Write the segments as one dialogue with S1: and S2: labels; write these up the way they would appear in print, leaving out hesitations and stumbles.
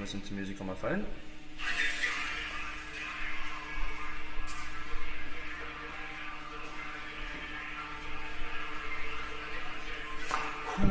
S1: listen to music on my phone.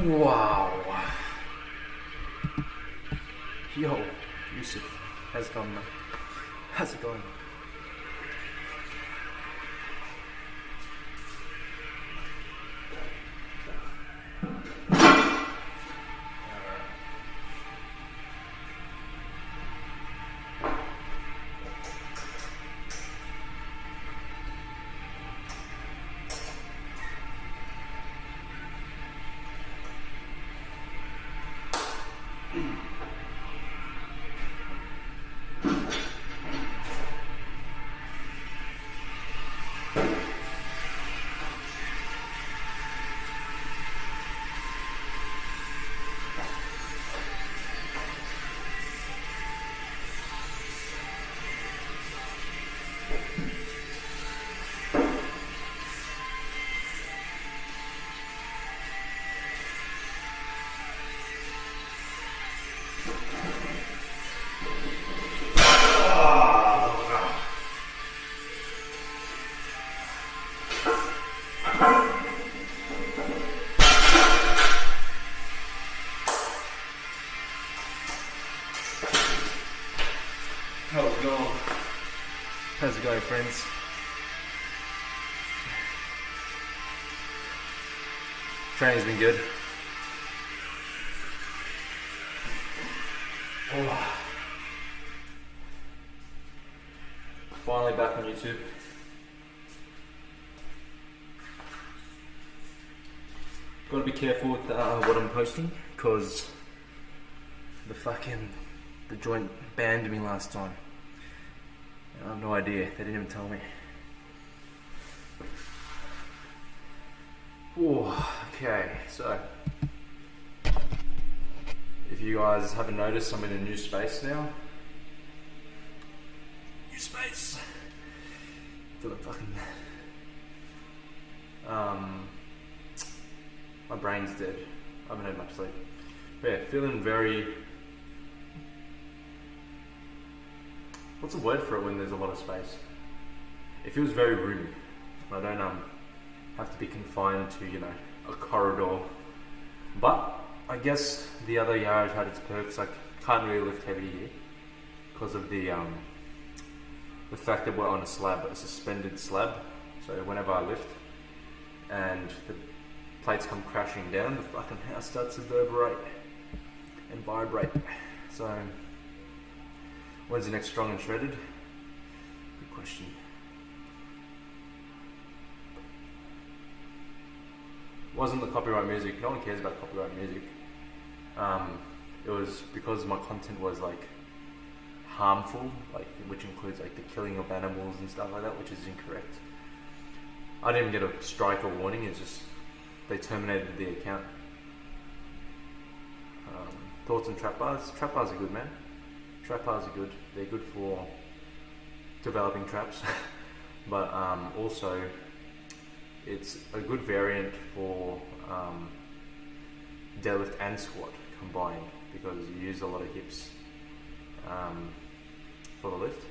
S1: Wow. Yo, Yusuf, how's it going, man? How's it going? How's it going, friends? Training's been good. Oh. Finally back on YouTube. Gotta be careful with what I'm posting, because the joint banned me last time. I have no idea, they didn't even tell me. Ooh, okay, so if you guys haven't noticed, I'm in a new space now. New space. Feeling fucking my brain's dead. I haven't had much sleep. But yeah, feeling very, what's the word for it when there's a lot of space? It feels very roomy. I don't have to be confined to, you know, a corridor. But I guess the other garage had its perks. I can't really lift heavy here because of the fact that we're on a slab, a suspended slab. So whenever I lift and the plates come crashing down, the fucking house starts to reverberate and vibrate. So when's the next strong and shredded? Good question. Wasn't the copyright music. No one cares about copyright music. It was because my content was like harmful, like which includes like the killing of animals and stuff like that, which is incorrect. I didn't even get a strike or warning. It's just they terminated the account. Thoughts on trap bars? Trap bars are good, man. Trap bars are good. They're good for developing traps, but also it's a good variant for deadlift and squat combined, because you use a lot of hips for the lift,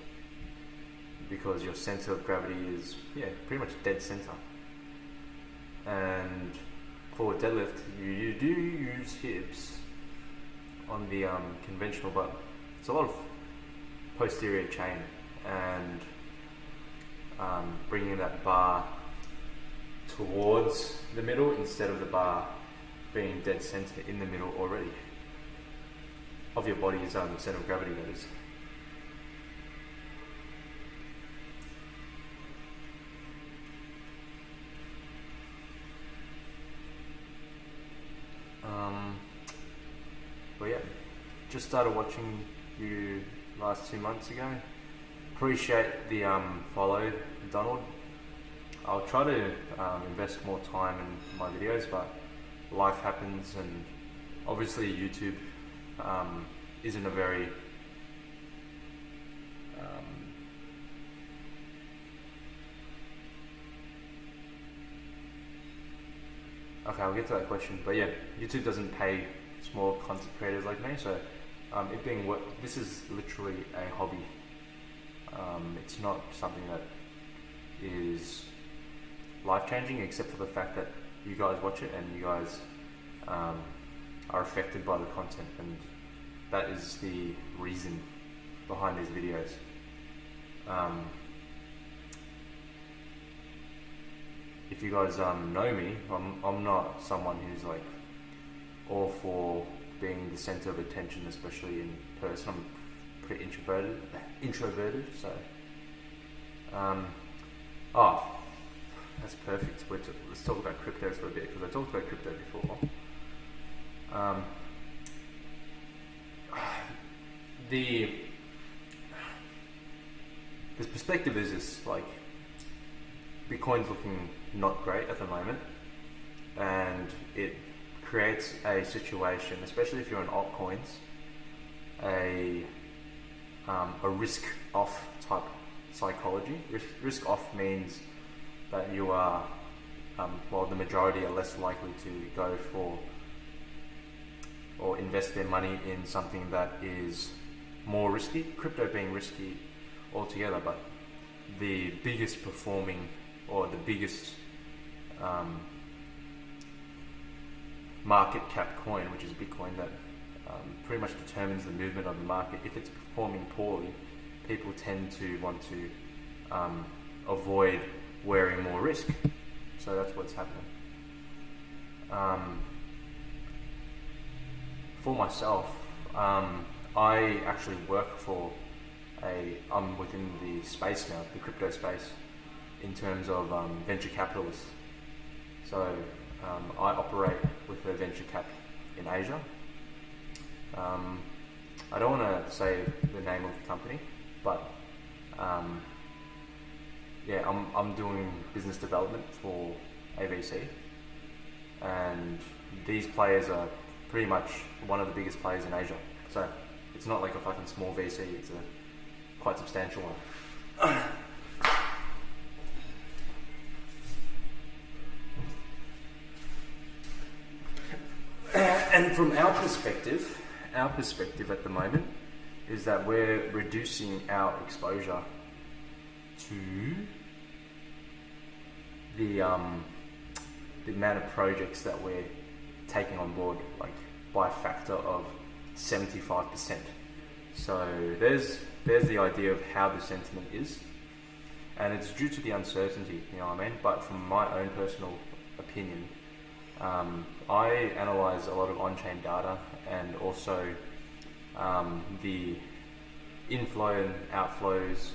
S1: because your center of gravity is pretty much dead center. And for deadlift, you do use hips on the conventional, but it's a lot of posterior chain and bringing that bar towards the middle instead of the bar being dead center in the middle already of your body's center of gravity, that is. But yeah, just started watching you last 2 months ago. Appreciate the follow, Donald. I'll try to invest more time in my videos, but life happens, and obviously YouTube isn't a very okay, I'll get to that question. But yeah, YouTube doesn't pay small content creators like me, so this is literally a hobby. It's not something that is life-changing, except for the fact that you guys watch it and you guys are affected by the content, and that is the reason behind these videos. If you guys know me, I'm not someone who's like all for being the center of attention, especially in person. I'm pretty introverted. So, that's perfect. Let's talk about cryptos for a bit, because I talked about crypto before. The perspective is this, like, Bitcoin's looking not great at the moment, and it creates a situation, especially if you're in altcoins, a risk-off type psychology. Risk-off means that you are, the majority are less likely to go for or invest their money in something that is more risky, crypto being risky altogether, but the biggest performing, or the biggest market cap coin, which is Bitcoin, that pretty much determines the movement of the market. If it's performing poorly, people tend to want to avoid wearing more risk. So that's what's happening. For myself, I actually work for I'm within the space now, the crypto space, in terms of venture capitalists. So I operate with a venture cap in Asia. I don't want to say the name of the company, but I'm doing business development for AVC, and these players are pretty much one of the biggest players in Asia. So it's not like a fucking small VC, it's a quite substantial one. And from our perspective at the moment is that we're reducing our exposure to the amount of projects that we're taking on board, like by a factor of 75%. So there's the idea of how the sentiment is, and it's due to the uncertainty, you know what I mean? But from my own personal opinion, I analyze a lot of on-chain data, and also the inflow and outflows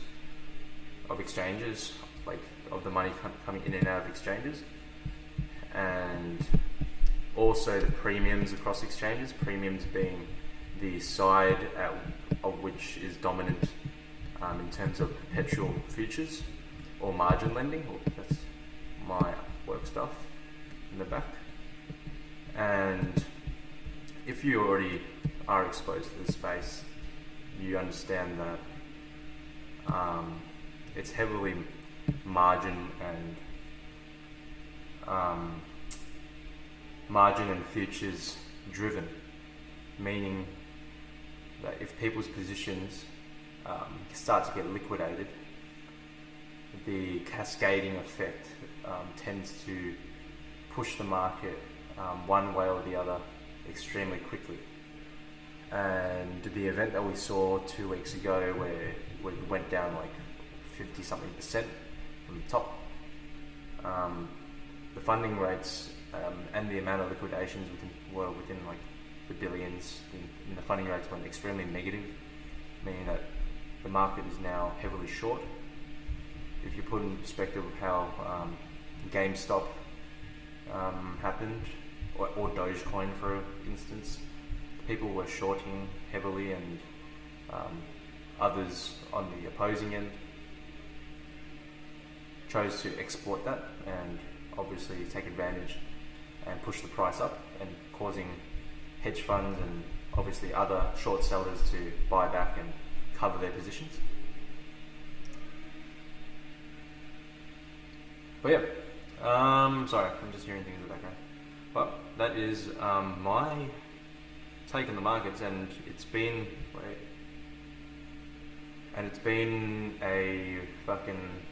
S1: of exchanges, like of the money coming in and out of exchanges, and also the premiums across exchanges, premiums being the side of which is dominant in terms of perpetual futures or margin lending. That's my work stuff in the back. And if you already are exposed to the space, you understand that it's heavily margin and futures driven, meaning that if people's positions start to get liquidated, the cascading effect tends to push the market one way or the other extremely quickly. And the event that we saw 2 weeks ago, where we went down like 50-something% from the top, the funding rates and the amount of liquidations were within like the billions, and the funding rates went extremely negative, meaning that the market is now heavily short. If you put in perspective of how GameStop happened, or Dogecoin for instance, people were shorting heavily, and others on the opposing end chose to exploit that and obviously take advantage and push the price up, and causing hedge funds and obviously other short sellers to buy back and cover their positions. But yeah, sorry, I'm just hearing things in the background. But that is my taken the markets, and it's been a fucking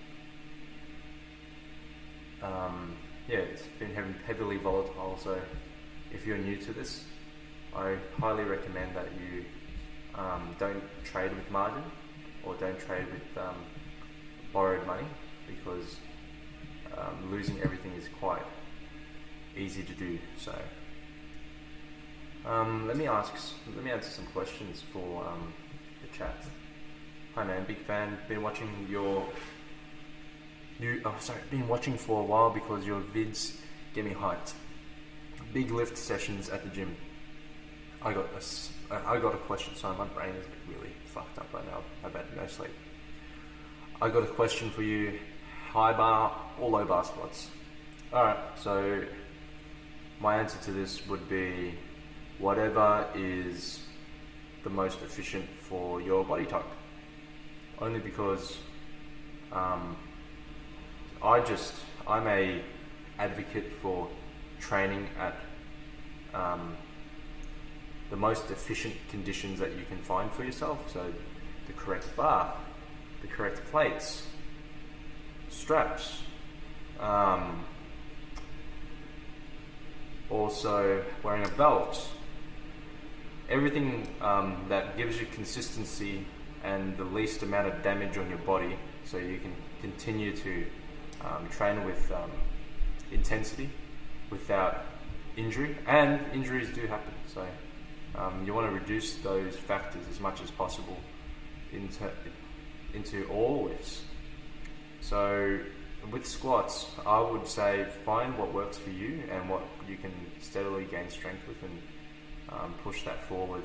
S1: it's been heavily volatile. So if you're new to this, I highly recommend that you don't trade with margin, or don't trade with borrowed money, because losing everything is quite easy to do. So let me answer some questions for the chat. Hi man, big fan. Been watching been watching for a while because your vids get me hyped. Big lift sessions at the gym. I got a question. Sorry, my brain is really fucked up right now. I've had no sleep. I got a question for you. High bar or low bar squats? Alright, so my answer to this would be whatever is the most efficient for your body type. Only because I'm a advocate for training at the most efficient conditions that you can find for yourself. So the correct bar, the correct plates, straps, also wearing a belt, everything that gives you consistency and the least amount of damage on your body, so you can continue to train with intensity without injury. And injuries do happen, so you want to reduce those factors as much as possible into all lifts. So with squats, I would say find what works for you and what you can steadily gain strength with, and push that forward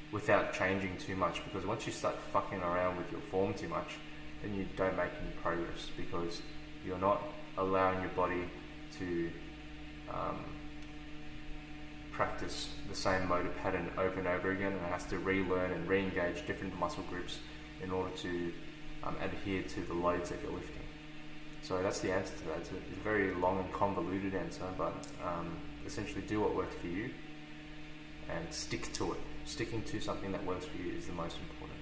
S1: without changing too much, because once you start fucking around with your form too much, then you don't make any progress, because you're not allowing your body to practice the same motor pattern over and over again, and it has to relearn and re-engage different muscle groups in order to adhere to the loads that you're lifting. So that's the answer to that. It's a very long and convoluted answer, but essentially do what works for you and stick to it. Sticking to something that works for you is the most important.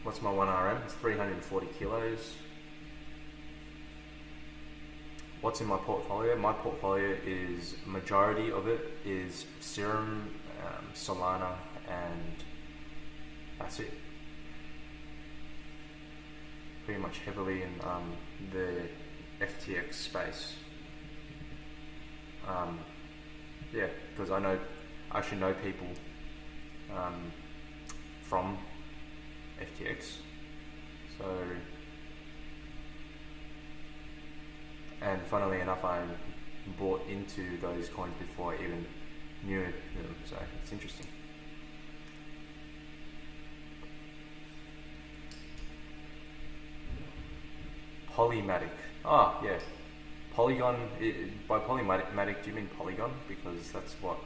S1: What's my 1RM? It's 340 kilos. What's in my portfolio? My portfolio is, majority of it is serum, Solana, and that's it. Pretty much heavily in the FTX space. Yeah, because I actually know people from FTX. So, and funnily enough, I bought into those coins before I even knew them. So it's interesting. Polymatic. Ah, yeah. Polygon, by polymatic, do you mean Polygon? Because that's what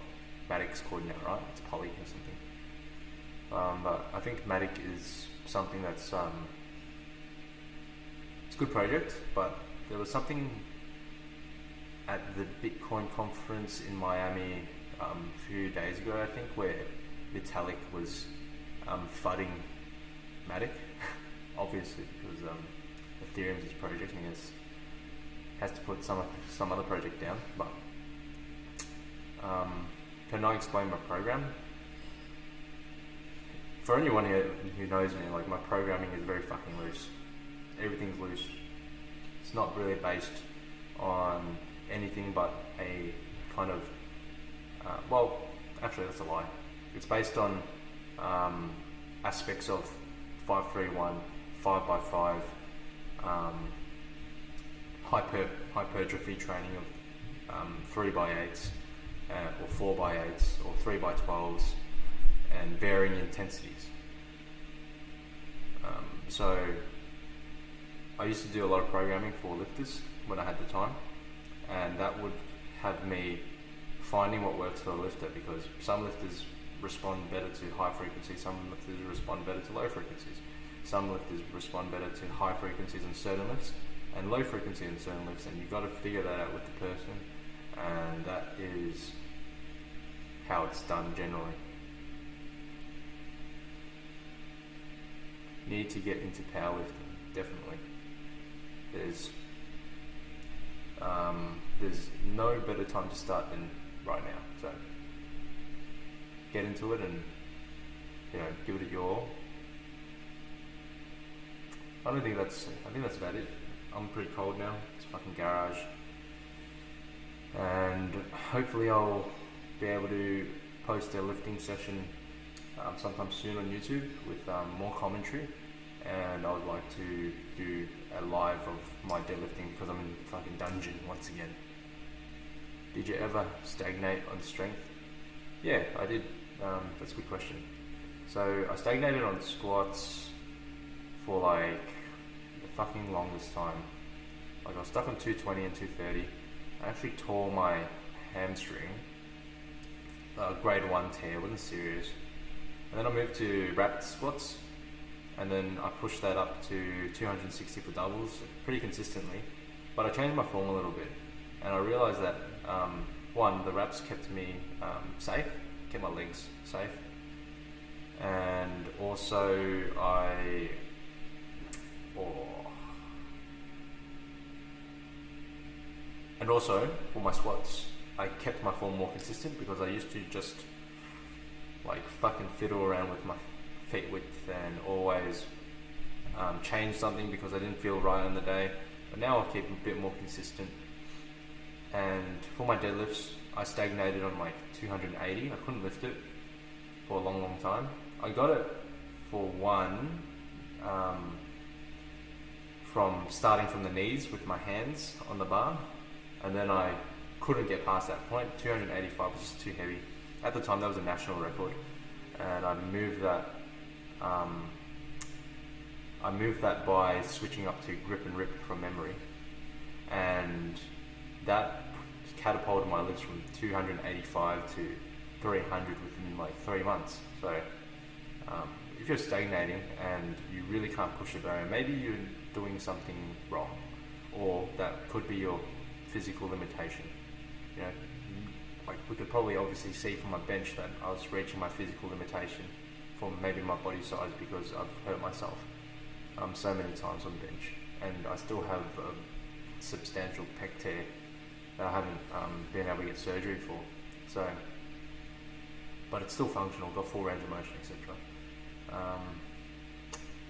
S1: Matic's called now, right? It's Poly or something. But I think Matic is something that's, it's a good project, but there was something at the Bitcoin conference in Miami a few days ago, I think, where Vitalik was fudding Matic, obviously, because Ethereum's his project, and he has to put some other project down. But can I explain my program? For anyone who knows me, like, my programming is very fucking loose. Everything's loose. It's not really based on anything but a kind of well, actually that's a lie. It's based on aspects of 5-3-1, 5x5, hypertrophy training of 3x8s, or 4x8s, or 3x12s, and varying intensities. So I used to do a lot of programming for lifters when I had the time, and that would have me finding what works for a lifter, because some lifters respond better to high frequency, some lifters respond better to low frequencies, some lifters respond better to high frequencies in certain lifts and low frequency in certain lifts, and you've got to figure that out with the person and that is how it's done generally. Need to get into powerlifting, definitely. There's no better time to start than right now. So get into it and give it your all. I think that's about it. I'm pretty cold now. It's fucking garage, and hopefully I'll be able to post a lifting session sometime soon on YouTube with more commentary. And I would like to do a live of my deadlifting because I'm in fucking dungeon once again. Did you ever stagnate on strength? Yeah, I did. That's a good question. So I stagnated on squats for like the fucking longest time. Like I was stuck on 220 and 230. I actually tore my hamstring. Grade 1 tear, it wasn't serious. And then I moved to wrapped squats. And then I pushed that up to 260 for doubles pretty consistently. But I changed my form a little bit. And I realized that, one, the wraps kept me safe, kept my legs safe. And also for my squats, I kept my form more consistent because I used to just like fucking fiddle around with my feet width and always change something because I didn't feel right on the day. But now I'll keep a bit more consistent. And for my deadlifts, I stagnated on like 280. I couldn't lift it for a long time. I got it for one from starting from the knees with my hands on the bar, and then I couldn't get past that point. 285 was just too heavy. At the time, that was a national record, and I moved that by switching up to grip and rip from memory, and that catapulted my lifts from 285 to 300 within like 3 months. So if you're stagnating and you really can't push the barrier, maybe you're doing something wrong, or that could be your physical limitation. Like we could probably obviously see from my bench that I was reaching my physical limitation for maybe my body size because I've hurt myself so many times on bench, and I still have a substantial pec tear that I haven't been able to get surgery for. So, but it's still functional, got full range of motion, etc.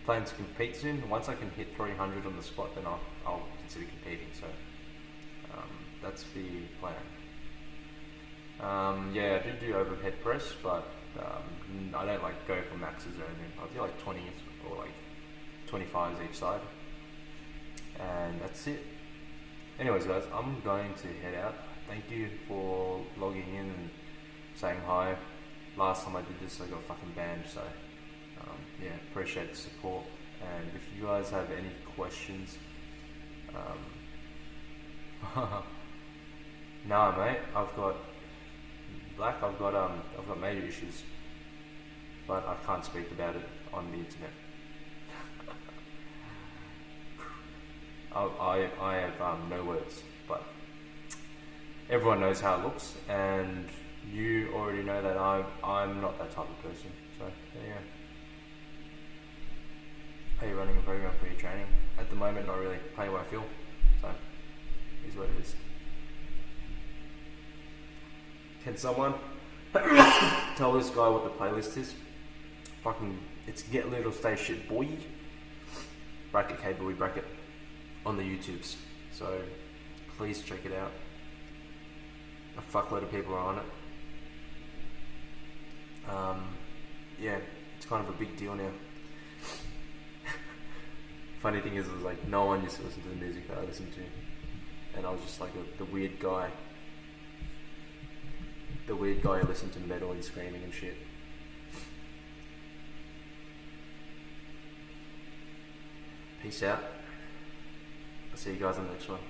S1: Plan to compete soon. Once I can hit 300 on the squat, then I'll consider competing. So that's the plan. Yeah, I do overhead press, but I don't like go for maxes or anything. I feel like 20s or like 25s each side, and that's it. Anyways guys, I'm going to head out. Thank you for logging in and saying hi. Last time I did this I got fucking banned, so yeah, appreciate the support. And if you guys have any questions, nah mate, I've got major issues, but I can't speak about it on the internet. I have no words, but everyone knows how it looks, and you already know that I'm not that type of person. So there you go. Are you running a program for your training? At the moment, not really. Play what I feel. So is what it is. Can someone tell this guy what the playlist is? Fucking, it's Get Little Stay Shit Boy. Bracket Kbooey bracket on the YouTubes. So please check it out. A fuckload of people are on it. Yeah, it's kind of a big deal now. Funny thing is, it was like no one used to listen to the music that I listened to, and I was just like the weird guy. The weird guy who listened to metal and screaming and shit. Peace out. I'll see you guys on the next one.